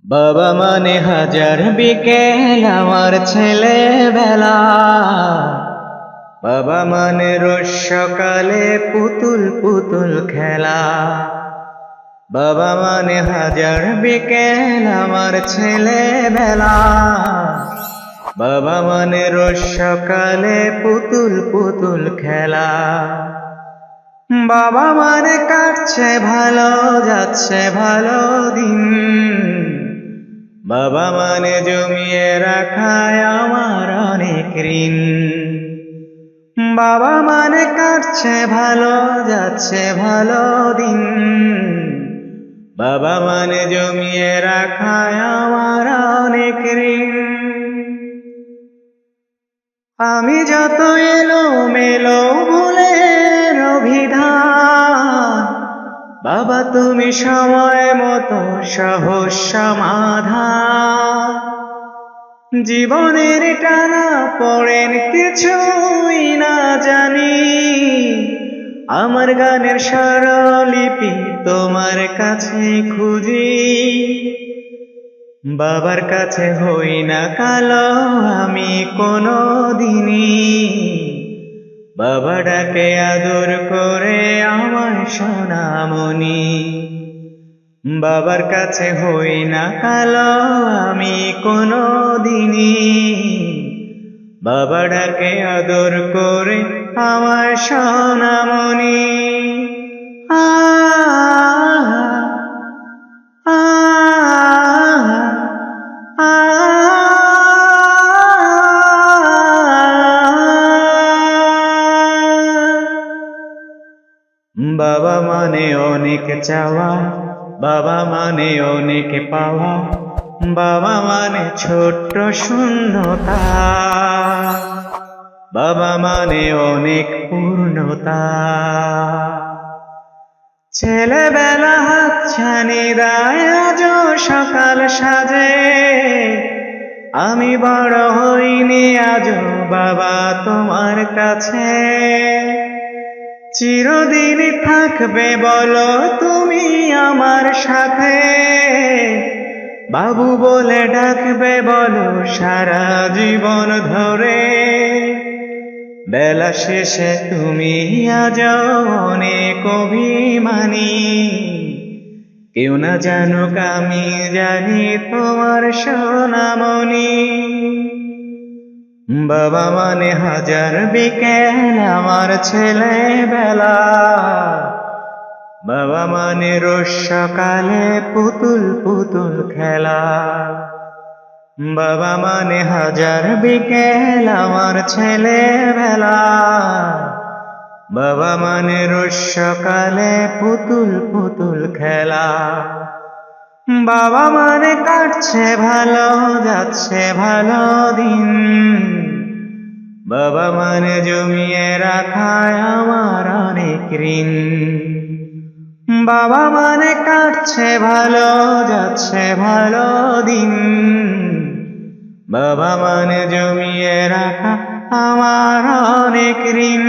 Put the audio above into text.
বাবা মানে হাজার বিকেল আমার ছেলেবেলা, বাবা মানে রোজ সকালে পুতুল পুতুল খেলা। বাবা মানে হাজার বিকেল আমার ছেলেবেলা, বাবা মানে রোজ সকালে পুতুল পুতুল খেলা। বাবা মানে কাটছে ভালো, যাচ্ছে ভালো দিন, বাবা মানে জমিয়ে রাখায় আমার অনেক ঋণ। বাবা মানে কাটছে ভালো, যাচ্ছে ভালো দিন, বাবা মানে জমিয়ে রাখায় আমার অনেক ঋণ। আমি যত এলো মেলো ভুলের অভিধান, বাবা তুমি সময় মতো সহজ সমাধান। জীবনের টানা পড়েন কিছুই না জানি, আমার গানের স্বরলিপি তোমার কাছে খুঁজি। বাবার কাছে হই না কালো আমি কোনো দিনই, বাবা ডাকে আদর করে আমায় সোনামণি। বাবার কাছে হই না কালো আমি কোনো দিনই, বাবা ডাকে আদর করে আমায় সোনামণি। আ আ আ বাবা মানে অনেক চাওয়া, বাবা মানে অনেক পাওয়া, বাবা মানে ছোট্ট শূন্যতা, বাবা মানে অনেক পূর্ণতা। ছেলেবেলা হাতছানি দেয় আজও সকাল সাজে, আমি বড় হইনি আজও বাবা তোমার কাছে। চিরদিন থাকবে বলো তুমি আমার সাথে, বাবু বলে ডাকবে বলো সারা জীবন ধরে। বেলা শেষে তুমি আজও অনেক অভিমানী, কেউ না জানুক আমি জানি তোমার সোনামণি। বাবা মানে হাজার বিকেল আমার ছেলেবেলা, বাবা মানে রোজ সকালে পুতুল পুতুল খেলা। বাবা মানে হাজার বিকেল আমার ছেলেবেলা, বাবা মানে রোজ সকালে পুতুল পুতুল খেলা। বাবা মানে কাটছে ভালো, যাচ্ছে ভালো দিন, বাবা মানে জমিয়ে রাখায় আমার অনেক ঋণ। বাবা মানে কাটছে ভালো, যাচ্ছে ভালো দিন, বাবা মানে জমিয়ে রাখা আমার অনেক ঋণ।